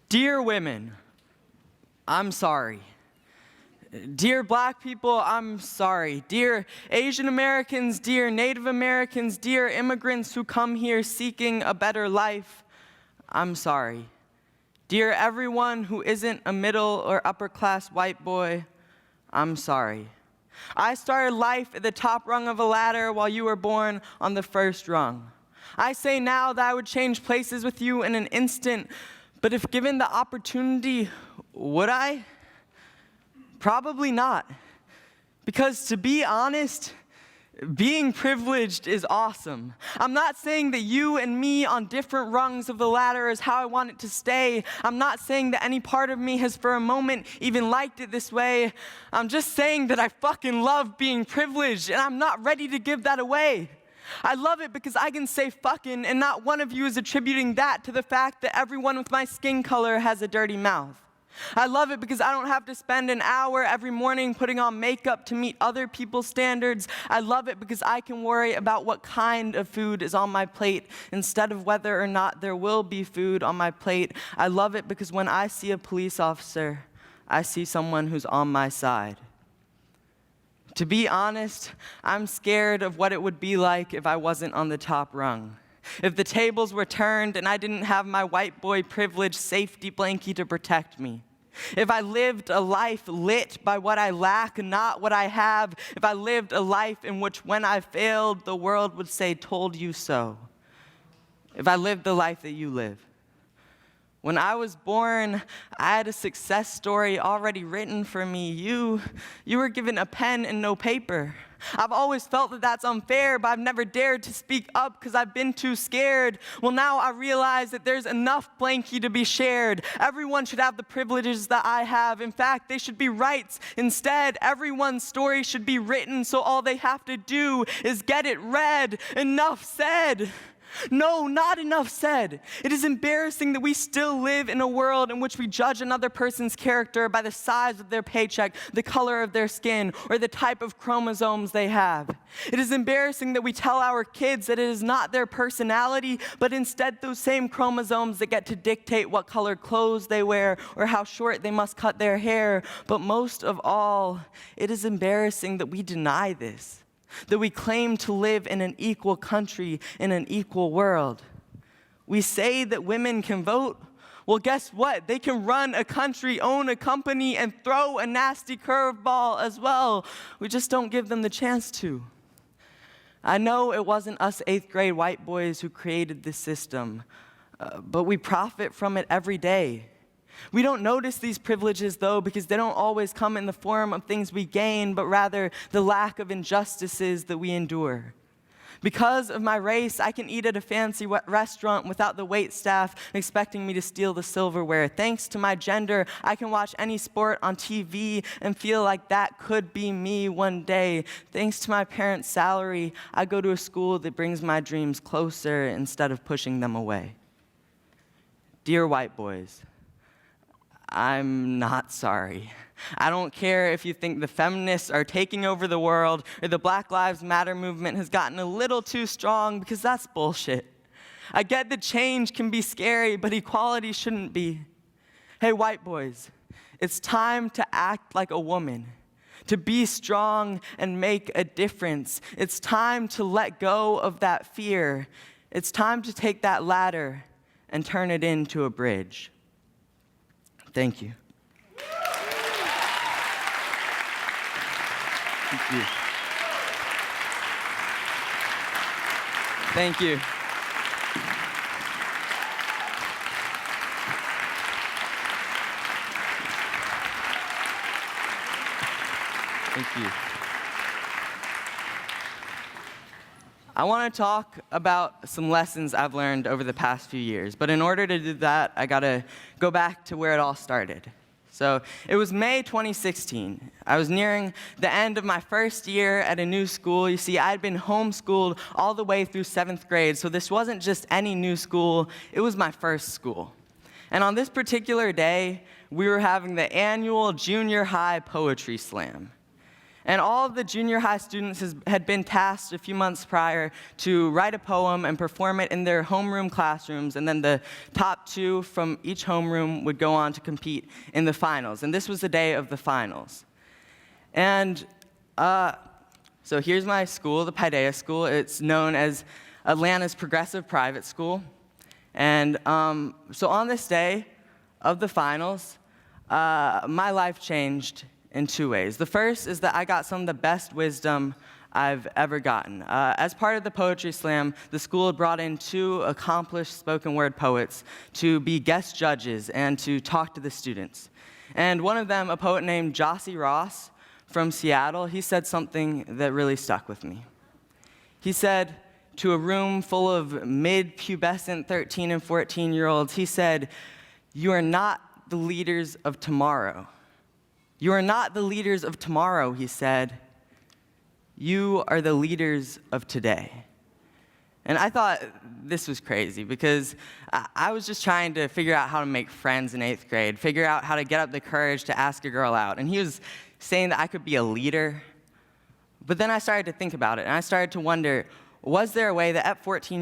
Dear women, I'm sorry. Dear Black people, I'm sorry. Dear Asian Americans, dear Native Americans, dear immigrants who come here seeking a better life, I'm sorry. Dear everyone who isn't a middle or upper class white boy, I'm sorry. I started life at the top rung of a ladder while you were born on the first rung. I say now that I would change places with you in an instant, but if given the opportunity, would I? Probably not. Because to be honest, being privileged is awesome. I'm not saying that you and me on different rungs of the ladder is how I want it to stay. I'm not saying that any part of me has for a moment even liked it this way. I'm just saying that I fucking love being privileged, and I'm not ready to give that away. I love it because I can say fucking, and not one of you is attributing that to the fact that everyone with my skin color has a dirty mouth. I love it because I don't have to spend an hour every morning putting on makeup to meet other people's standards. I love it because I can worry about what kind of food is on my plate instead of whether or not there will be food on my plate. I love it because when I see a police officer, I see someone who's on my side. To be honest, I'm scared of what it would be like if I wasn't on the top rung. If the tables were turned and I didn't have my white boy privilege safety blankie to protect me. If I lived a life lit by what I lack, not what I have. If I lived a life in which when I failed, the world would say, "Told you so." If I lived the life that you live. When I was born, I had a success story already written for me. You were given a pen and no paper. I've always felt that that's unfair, but I've never dared to speak up because I've been too scared. Well, now I realize that there's enough blankie to be shared. Everyone should have the privileges that I have. In fact, they should be rights. Instead, everyone's story should be written, so all they have to do is get it read. Enough said. No, not enough said. It is embarrassing that we still live in a world in which we judge another person's character by the size of their paycheck, the color of their skin, or the type of chromosomes they have. It is embarrassing that we tell our kids that it is not their personality, but instead those same chromosomes that get to dictate what color clothes they wear or how short they must cut their hair. But most of all, it is embarrassing that we deny this. That we claim to live in an equal country, in an equal world. We say that women can vote. Well, guess what? They can run a country, own a company, and throw a nasty curveball as well. We just don't give them the chance to. I know it wasn't us 8th grade white boys who created this system, but we profit from it every day. We don't notice these privileges, though, because they don't always come in the form of things we gain, but rather the lack of injustices that we endure. Because of my race, I can eat at a fancy restaurant without the waitstaff expecting me to steal the silverware. Thanks to my gender, I can watch any sport on TV and feel like that could be me one day. Thanks to my parents' salary, I go to a school that brings my dreams closer instead of pushing them away. Dear white boys, I'm not sorry. I don't care if you think the feminists are taking over the world or the Black Lives Matter movement has gotten a little too strong, because that's bullshit. I get that change can be scary, but equality shouldn't be. Hey, white boys, it's time to act like a woman, to be strong and make a difference. It's time to let go of that fear. It's time to take that ladder and turn it into a bridge. Thank you. Thank you. Thank you. Thank you. I want to talk about some lessons I've learned over the past few years, but in order to do that, I gotta go back to where it all started. So it was May 2016. I was nearing the end of my first year at a new school. You see, I'd been homeschooled all the way through 7th grade, so this wasn't just any new school, it was my first school. And on this particular day, we were having the annual junior high poetry slam. And all of the junior high students had been tasked a few months prior to write a poem and perform it in their homeroom classrooms, and then the top 2 from each homeroom would go on to compete in the finals. And this was the day of the finals. And so here's my school, the PAIDEIA school. It's known as Atlanta's progressive private school. And so on this day of the finals, my life changed in 2 ways. The first is that I got some of the best wisdom I've ever gotten. As part of the poetry slam, the school had brought in 2 accomplished spoken word poets to be guest judges and to talk to the students. And one of them, a poet named Jossie Ross from Seattle, he said something that really stuck with me. He said to a room full of mid-pubescent 13 and 14-year-olds, he said, "You are not the leaders of tomorrow. You are not the leaders of tomorrow," he said. "You are the leaders of today." And I thought this was crazy because I was just trying to figure out how to make friends in 8th grade, figure out how to get up the courage to ask a girl out. And he was saying that I could be a leader. But then I started to think about it, and I started to wonder, was there a way that at 14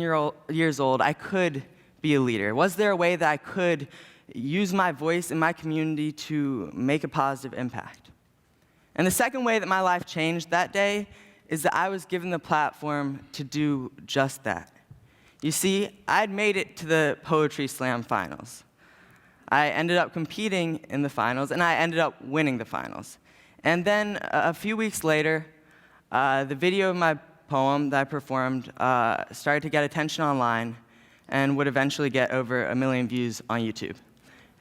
years old I could be a leader? Was there a way that I could use my voice in my community to make a positive impact? And the second way that my life changed that day is that I was given the platform to do just that. You see, I'd made it to the Poetry Slam finals. I ended up competing in the finals, and I ended up winning the finals. And then a few weeks later, the video of my poem that I performed started to get attention online and would eventually get over 1 million views on YouTube.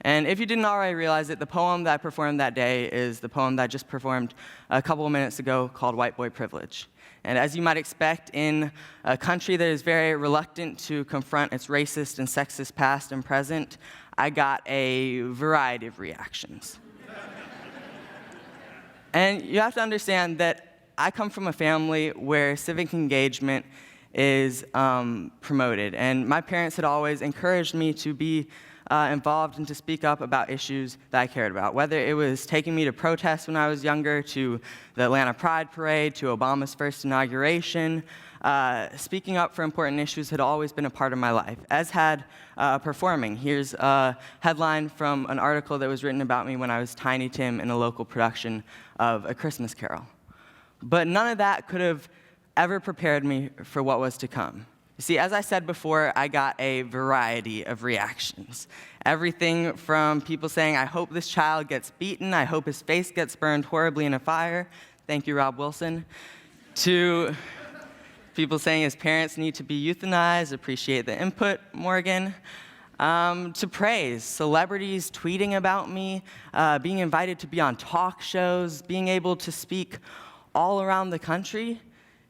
And if you didn't already realize it, the poem that I performed that day is the poem that I just performed a couple of minutes ago called White Boy Privilege. And as you might expect in a country that is very reluctant to confront its racist and sexist past and present, I got a variety of reactions. And you have to understand that I come from a family where civic engagement is promoted. And my parents had always encouraged me to be involved and to speak up about issues that I cared about, whether it was taking me to protests when I was younger, to the Atlanta Pride Parade, to Obama's first inauguration. Speaking up for important issues had always been a part of my life, as had performing. Here's a headline from an article that was written about me when I was Tiny Tim in a local production of A Christmas Carol. But none of that could have ever prepared me for what was to come. You see, as I said before, I got a variety of reactions. Everything from people saying, "I hope this child gets beaten, I hope his face gets burned horribly in a fire," thank you, Rob Wilson, to people saying his parents need to be euthanized, appreciate the input, Morgan, to praise, celebrities tweeting about me, being invited to be on talk shows, being able to speak all around the country.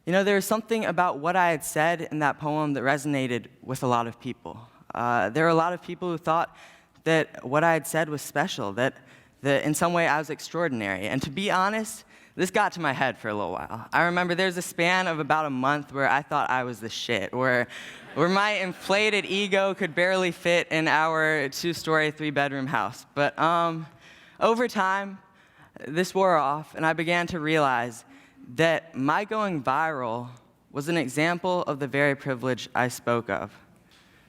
You know, there was something about what I had said in that poem that resonated with a lot of people. There were a lot of people who thought that what I had said was special, that in some way I was extraordinary. And to be honest, this got to my head for a little while. I remember there's a span of about a month where I thought I was the shit, where my inflated ego could barely fit in our 2-story, 3-bedroom house. But over time, this wore off, and I began to realize that my going viral was an example of the very privilege I spoke of.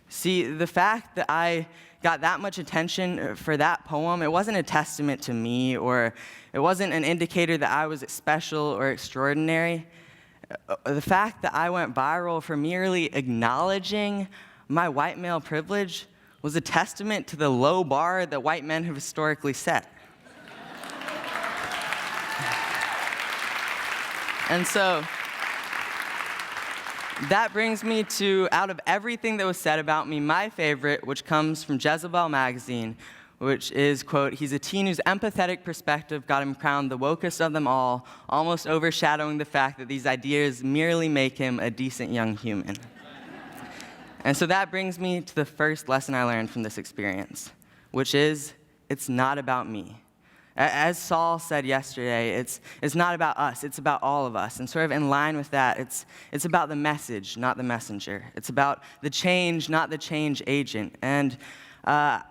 See, the fact that I got that much attention for that poem, it wasn't a testament to me, or it wasn't an indicator that I was special or extraordinary. The fact that I went viral for merely acknowledging my white male privilege was a testament to the low bar that white men have historically set. And so that brings me to, out of everything that was said about me, my favorite, which comes from Jezebel magazine, which is, quote, "He's a teen whose empathetic perspective got him crowned the wokest of them all, almost overshadowing the fact that these ideas merely make him a decent young human." And so that brings me to the first lesson I learned from this experience, which is, it's not about me. As Saul said yesterday, it's not about us, it's about all of us. And sort of in line with that, it's about the message, not the messenger. It's about the change, not the change agent. And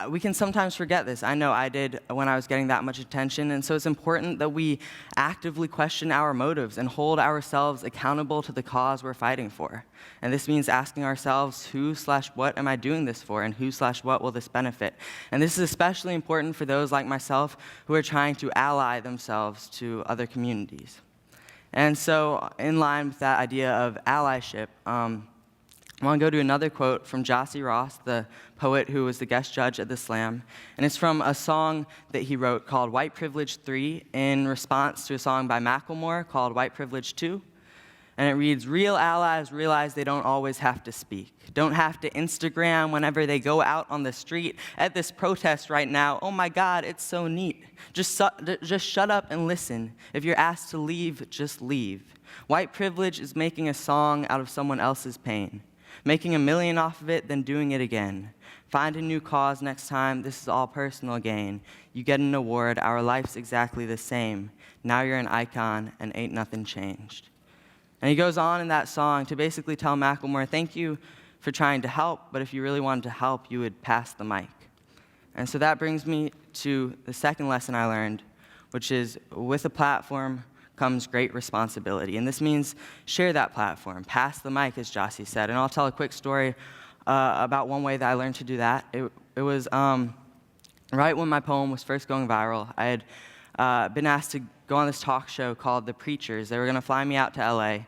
We can sometimes forget this. I know I did when I was getting that much attention, and so it's important that we actively question our motives and hold ourselves accountable to the cause we're fighting for. And this means asking ourselves, who/what am I doing this for, and who/what will this benefit? And this is especially important for those like myself who are trying to ally themselves to other communities. And so, in line with that idea of allyship, I want to go to another quote from Jossie Ross, the poet who was the guest judge at the Slam. And it's from a song that he wrote called White Privilege 3 in response to a song by Macklemore called White Privilege 2. And it reads, "Real allies realize they don't always have to speak, don't have to Instagram whenever they go out on the street. At this protest right now, oh my God, it's so neat. Just shut up and listen. If you're asked to leave, just leave. White privilege is making a song out of someone else's pain. Making $1 million off of it, then doing it again. Find a new cause next time, this is all personal gain. You get an award, our life's exactly the same. Now you're an icon, and ain't nothing changed." And he goes on in that song to basically tell Macklemore, thank you for trying to help, but if you really wanted to help, you would pass the mic. And so that brings me to the second lesson I learned, which is with a platform comes great responsibility. And this means share that platform, pass the mic, as Jossie said. And I'll tell a quick story about one way that I learned to do that. It was right when my poem was first going viral. I had been asked to go on this talk show called The Preachers. They were going to fly me out to LA.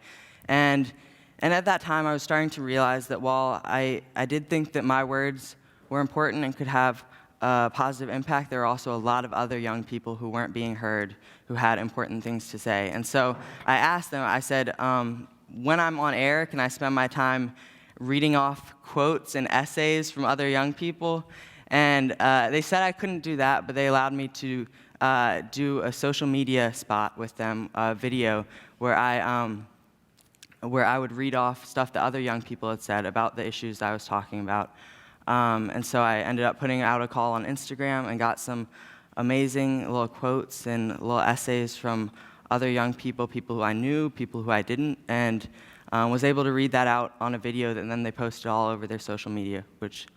And at that time, I was starting to realize that while I did think that my words were important and could have a positive impact, there were also a lot of other young people who weren't being heard, who had important things to say. And so I asked them, I said, when I'm on air, can I spend my time reading off quotes and essays from other young people? And they said I couldn't do that, but they allowed me to do a social media spot with them, a video where I would read off stuff that other young people had said about the issues that I was talking about. And so I ended up putting out a call on Instagram and got some amazing little quotes and little essays from other young people, people who I knew, people who I didn't, and was able to read that out on a video that then they posted all over their social media, which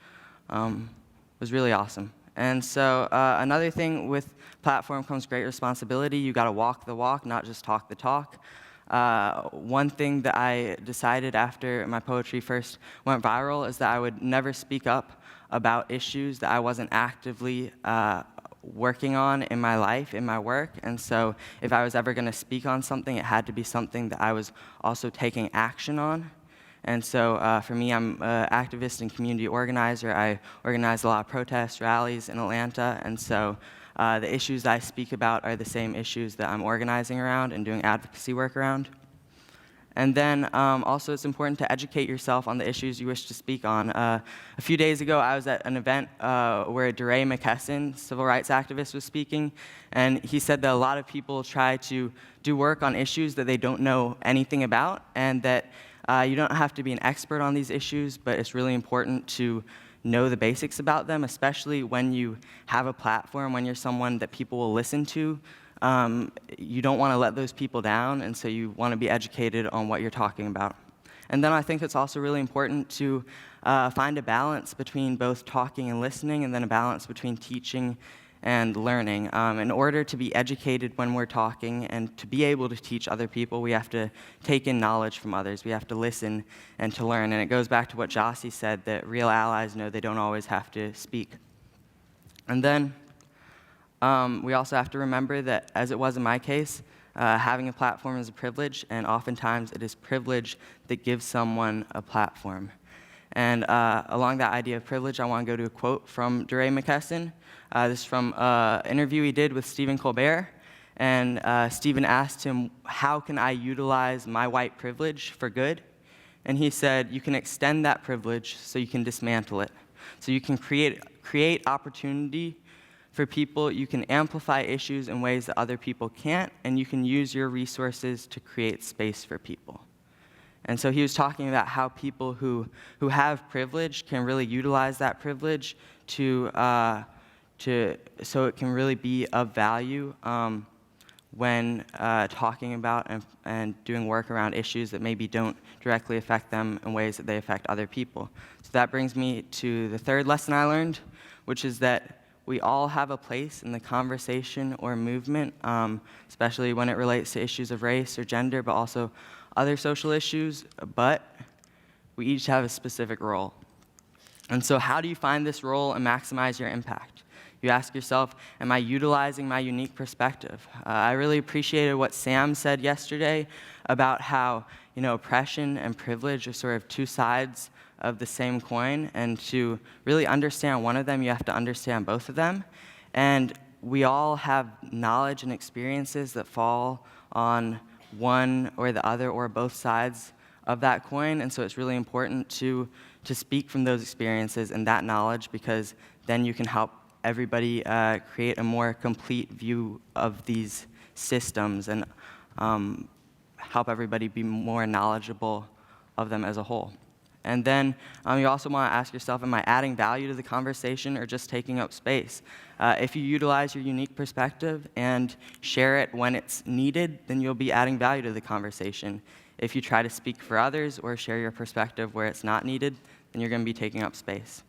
was really awesome. And so another thing with platform comes great responsibility. You got to walk the walk, not just talk the talk. One thing that I decided after my poetry first went viral is that I would never speak up about issues that I wasn't actively working on in my life, in my work. And so if I was ever going to speak on something, it had to be something that I was also taking action on. And so for me, I'm an activist and community organizer. I organize a lot of protests, rallies in Atlanta. And so the issues I speak about are the same issues that I'm organizing around and doing advocacy work around. And then also it's important to educate yourself on the issues you wish to speak on. A few days ago, I was at an event where DeRay McKesson, civil rights activist, was speaking, and he said that a lot of people try to do work on issues that they don't know anything about, and that you don't have to be an expert on these issues, but it's really important to know the basics about them, especially when you have a platform, when you're someone that people will listen to. You don't want to let those people down, and so you want to be educated on what you're talking about. And then I think it's also really important to find a balance between both talking and listening, and then a balance between teaching and learning. In order to be educated when we're talking and to be able to teach other people, we have to take in knowledge from others. We have to listen and to learn. And it goes back to what Jossie said, that real allies know they don't always have to speak. And then we also have to remember that, as it was in my case, having a platform is a privilege, and oftentimes it is privilege that gives someone a platform. And along that idea of privilege, I want to go to a quote from DeRay McKesson. This is from an interview he did with Stephen Colbert. And Stephen asked him, how can I utilize my white privilege for good? And he said, you can extend that privilege so you can dismantle it. So you can create opportunity for people, you can amplify issues in ways that other people can't, and you can use your resources to create space for people. And so he was talking about how people who have privilege can really utilize that privilege so it can really be of value when talking about and doing work around issues that maybe don't directly affect them in ways that they affect other people. So that brings me to the third lesson I learned, which is that we all have a place in the conversation or movement, especially when it relates to issues of race or gender, but also other social issues, but we each have a specific role. And so how do you find this role and maximize your impact? You ask yourself, am I utilizing my unique perspective? I really appreciated what Sam said yesterday about how, oppression and privilege are sort of two sides of the same coin, and to really understand one of them, you have to understand both of them. And we all have knowledge and experiences that fall on one or the other or both sides of that coin, and so it's really important to speak from those experiences and that knowledge, because then you can help everybody create a more complete view of these systems and help everybody be more knowledgeable of them as a whole. And then you also want to ask yourself, am I adding value to the conversation or just taking up space? If you utilize your unique perspective and share it when it's needed, then you'll be adding value to the conversation. If you try to speak for others or share your perspective where it's not needed, then you're going to be taking up space.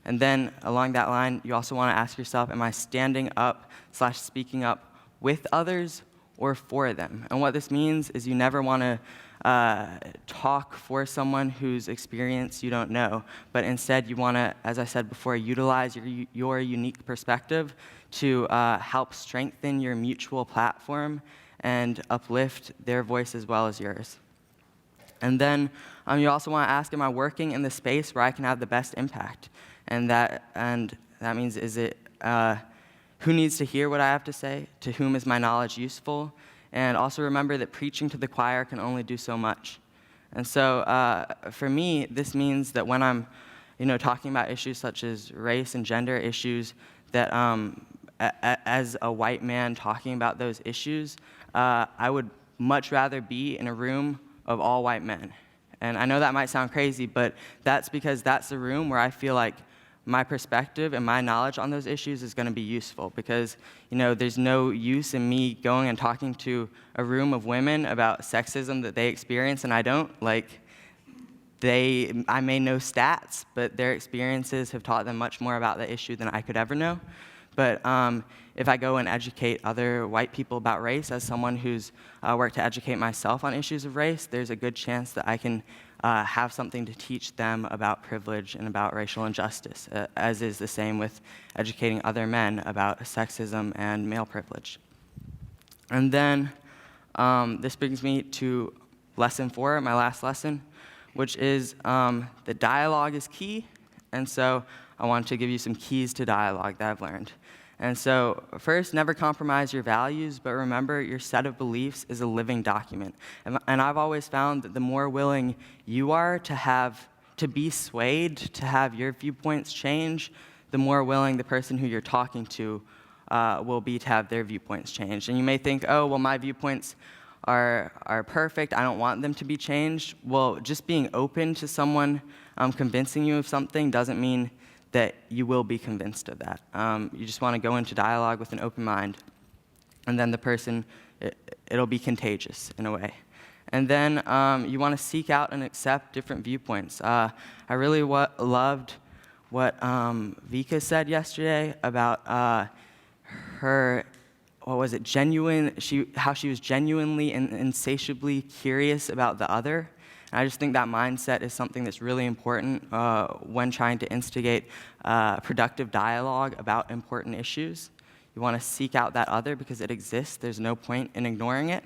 And then along that line, you also want to ask yourself, am I standing up / speaking up with others or for them? And what this means is you never want to talk for someone whose experience you don't know, but instead you want to, as I said before, utilize your unique perspective to help strengthen your mutual platform and uplift their voice as well as yours. And then you also want to ask, am I working in the space where I can have the best impact? And that means, is it who needs to hear what I have to say? To whom is my knowledge useful? And also remember that preaching to the choir can only do so much. And so for me, this means that when I'm talking about issues such as race and gender issues, that as a white man talking about those issues, I would much rather be in a room of all white men. And I know that might sound crazy, but that's because that's the room where I feel like my perspective and my knowledge on those issues is going to be useful, because there's no use in me going and talking to a room of women about sexism that they experience and I don't. I may know stats, but their experiences have taught them much more about the issue than I could ever know. But if I go and educate other white people about race, as someone who's worked to educate myself on issues of race, there's a good chance that I can have something to teach them about privilege and about racial injustice, as is the same with educating other men about sexism and male privilege. And then this brings me to lesson 4, my last lesson, which is that dialogue is key. And so I wanted to give you some keys to dialogue that I've learned. And so first, never compromise your values, but remember your set of beliefs is a living document. And I've always found that the more willing you are to be swayed, to have your viewpoints change, the more willing the person who you're talking to will be to have their viewpoints changed. And you may think, oh, well, my viewpoints are perfect, I don't want them to be changed. Well, just being open to someone convincing you of something doesn't mean that you will be convinced of that. You just want to go into dialogue with an open mind, and then the person, it'll be contagious in a way. And then you want to seek out and accept different viewpoints. I really loved what Vika said yesterday about her, how she was genuinely and insatiably curious about the other. And I just think that mindset is something that's really important when trying to instigate productive dialogue about important issues. You want to seek out that other because it exists. There's no point in ignoring it.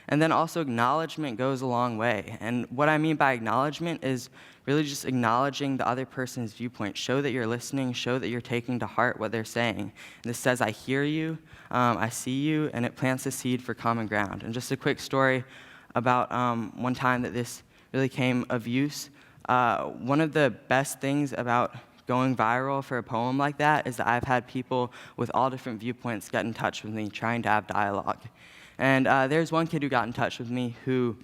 And then also acknowledgement goes a long way. And what I mean by acknowledgement is really just acknowledging the other person's viewpoint. Show that you're listening, show that you're taking to heart what they're saying. And this says, I hear you, I see you, and it plants a seed for common ground. And just a quick story about one time that this really came of use. One of the best things about going viral for a poem like that is that I've had people with all different viewpoints get in touch with me trying to have dialogue. And there's one kid who got in touch with me who,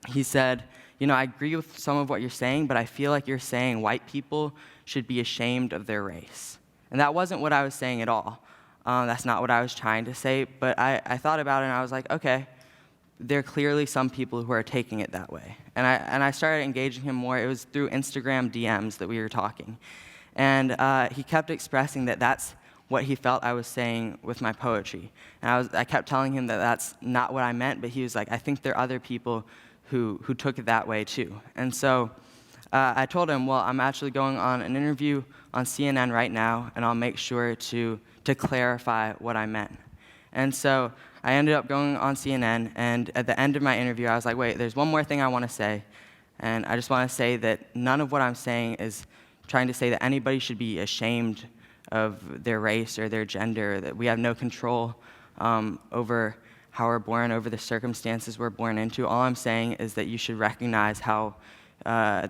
he said, I agree with some of what you're saying, but I feel like you're saying white people should be ashamed of their race. And that wasn't what I was saying at all. That's not what I was trying to say, but I thought about it and I was like, okay, there are clearly some people who are taking it that way. And I started engaging him more. It was through Instagram DMs that we were talking. And he kept expressing that that's what he felt I was saying with my poetry. And I kept telling him that that's not what I meant, but he was like, I think there are other people who took it that way too. And so I told him, well, I'm actually going on an interview on CNN right now, and I'll make sure to clarify what I meant. And so I ended up going on CNN, and at the end of my interview, I was like, wait, there's one more thing I want to say. And I just want to say that none of what I'm saying is trying to say that anybody should be ashamed of their race or their gender, that we have no control over how we're born, over the circumstances we're born into. All I'm saying is that you should recognize how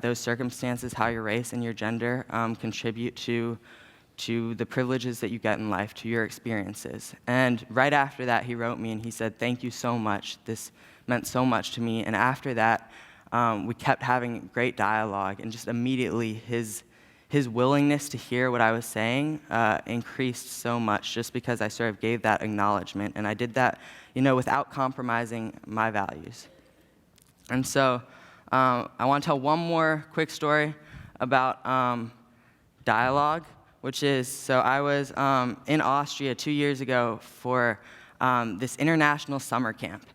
those circumstances, how your race and your gender contribute to the privileges that you get in life, to your experiences. And right after that, he wrote me and he said, thank you so much. This meant so much to me. And after that, we kept having great dialogue, and just immediately his willingness to hear what I was saying increased so much, just because I sort of gave that acknowledgement. And I did that, without compromising my values. And so I want to tell one more quick story about dialogue, which is, so I was in Austria 2 years ago for this international summer camp.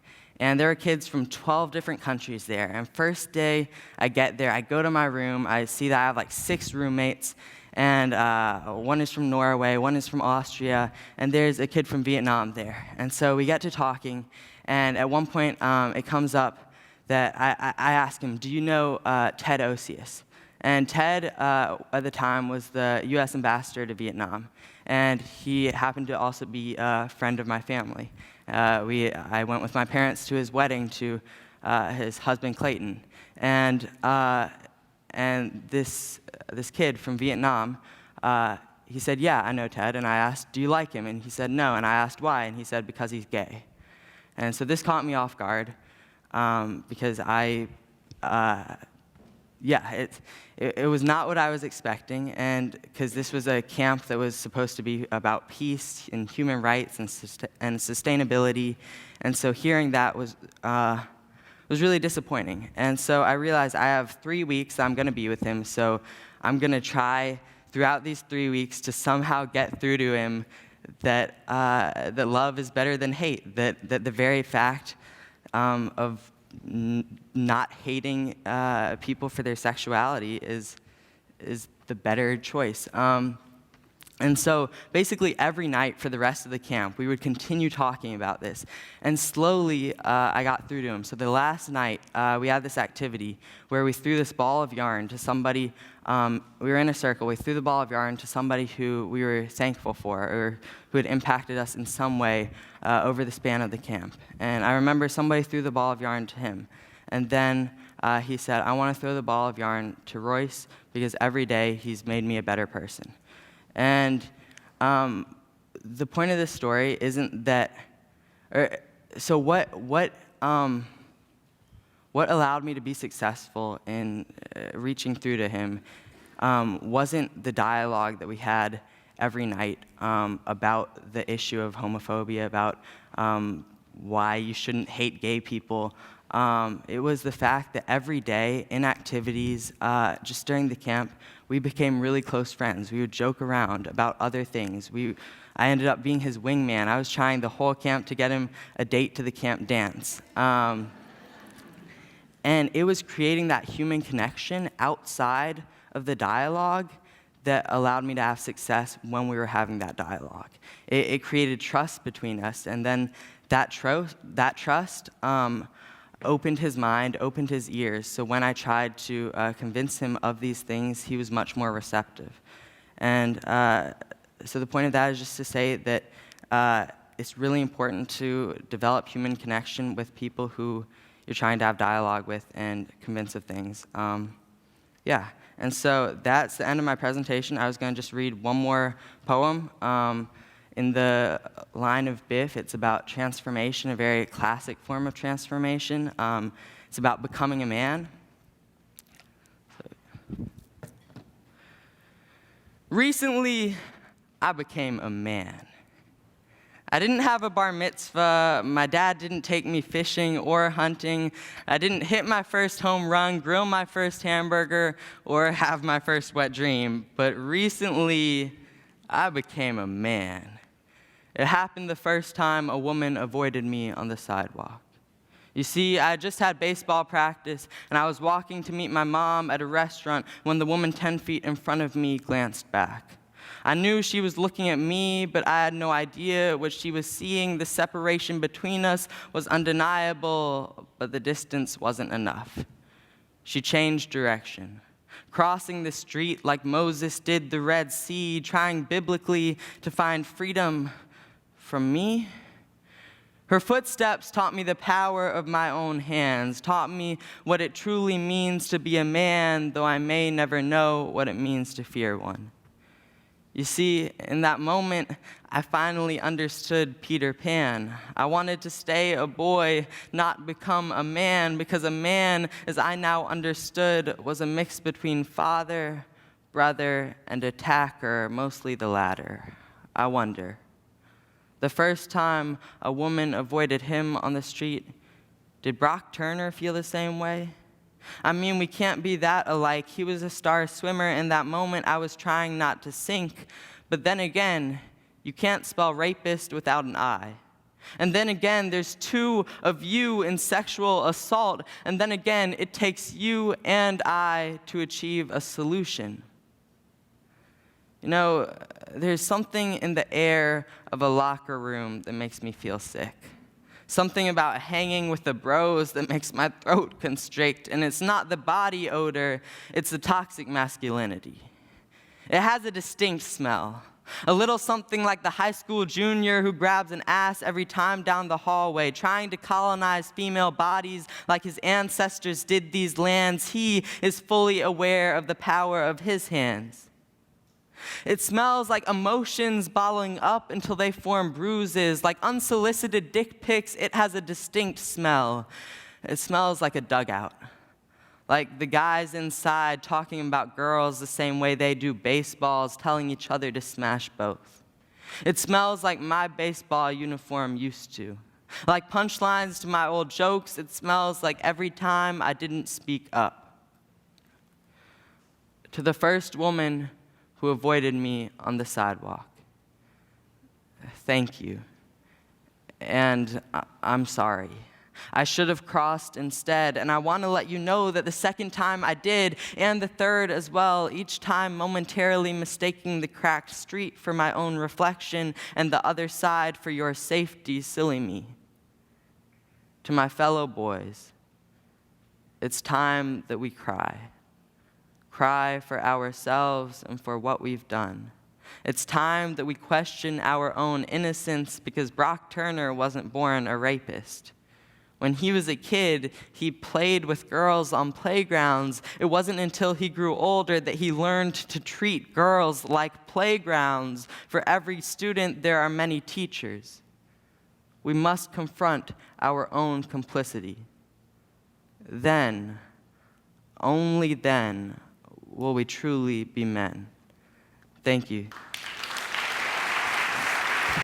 And there were kids from 12 different countries there. And first day I get there, I go to my room, I see that I have like 6 roommates, and one is from Norway, one is from Austria, and there's a kid from Vietnam there. And so we get to talking, and at one point it comes up that I ask him, do you know Ted Osius? And Ted, at the time, was the US ambassador to Vietnam, and he happened to also be a friend of my family. I went with my parents to his wedding to his husband Clayton, and this kid from Vietnam, he said, yeah, I know Ted, and I asked, do you like him? And he said, no, and I asked why, and he said, because he's gay. And so this caught me off guard, because it was not what I was expecting, and because this was a camp that was supposed to be about peace and human rights and sustainability, and so hearing that was really disappointing. And so I realized I have 3 weeks I'm going to be with him, so I'm going to try throughout these 3 weeks to somehow get through to him that love is better than hate, that the very fact of not hating people for their sexuality is the better choice. And so basically every night for the rest of the camp, we would continue talking about this. And slowly, I got through to him. So the last night, we had this activity where we threw this ball of yarn to somebody. We were in a circle. We threw the ball of yarn to somebody who we were thankful for, or who had impacted us in some way over the span of the camp. And I remember somebody threw the ball of yarn to him. And then he said, I want to throw the ball of yarn to Royce, because every day he's made me a better person. And the point of this story isn't that, so what allowed me to be successful in reaching through to him wasn't the dialogue that we had every night about the issue of homophobia, about why you shouldn't hate gay people. It was the fact that every day in activities, just during the camp, we became really close friends. We would joke around about other things. I ended up being his wingman. I was trying the whole camp to get him a date to the camp dance. And it was creating that human connection outside of the dialogue that allowed me to have success when we were having that dialogue. It created trust between us, and then that trust opened his mind, opened his ears, so when I tried to convince him of these things, he was much more receptive. And so the point of that is just to say that it's really important to develop human connection with people who you're trying to have dialogue with and convince of things. And so that's the end of my presentation. I was going to just read one more poem. In the line of Biff, it's about transformation, a very classic form of transformation. It's about becoming a man. Recently, I became a man. I didn't have a bar mitzvah. My dad didn't take me fishing or hunting. I didn't hit my first home run, grill my first hamburger, or have my first wet dream. But recently, I became a man. It happened the first time a woman avoided me on the sidewalk. You see, I just had baseball practice, and I was walking to meet my mom at a restaurant when the woman 10 feet in front of me glanced back. I knew she was looking at me, but I had no idea what she was seeing. The separation between us was undeniable, but the distance wasn't enough. She changed direction, crossing the street like Moses did the Red Sea, trying biblically to find freedom from me. Her footsteps taught me the power of my own hands, taught me what it truly means to be a man, though I may never know what it means to fear one. You see, in that moment, I finally understood Peter Pan. I wanted to stay a boy, not become a man, because a man, as I now understood, was a mix between father, brother, and attacker, mostly the latter. I wonder, the first time a woman avoided him on the street, did Brock Turner feel the same way? I mean, we can't be that alike. He was a star swimmer. In that moment, I was trying not to sink. But then again, you can't spell rapist without an I. And then again, there's two of you in sexual assault. And then again, it takes you and I to achieve a solution. You know, there's something in the air of a locker room that makes me feel sick. Something about hanging with the bros that makes my throat constrict, and it's not the body odor, it's the toxic masculinity. It has a distinct smell, a little something like the high school junior who grabs an ass every time down the hallway, trying to colonize female bodies like his ancestors did these lands. He is fully aware of the power of his hands. It smells like emotions bottling up until they form bruises. Like unsolicited dick pics, it has a distinct smell. It smells like a dugout. Like the guys inside talking about girls the same way they do baseballs, telling each other to smash both. It smells like my baseball uniform used to. Like punchlines to my old jokes, it smells like every time I didn't speak up. To the first woman who avoided me on the sidewalk, thank you. And I'm sorry. I should have crossed instead, and I want to let you know that the second time I did, and the third as well, each time momentarily mistaking the cracked street for my own reflection and the other side for your safety, silly me. To my fellow boys, it's time that we cry. Cry for ourselves and for what we've done. It's time that we question our own innocence, because Brock Turner wasn't born a rapist. When he was a kid, he played with girls on playgrounds. It wasn't until he grew older that he learned to treat girls like playgrounds. For every student, there are many teachers. We must confront our own complicity. Then, only then, will we truly be men. Thank you.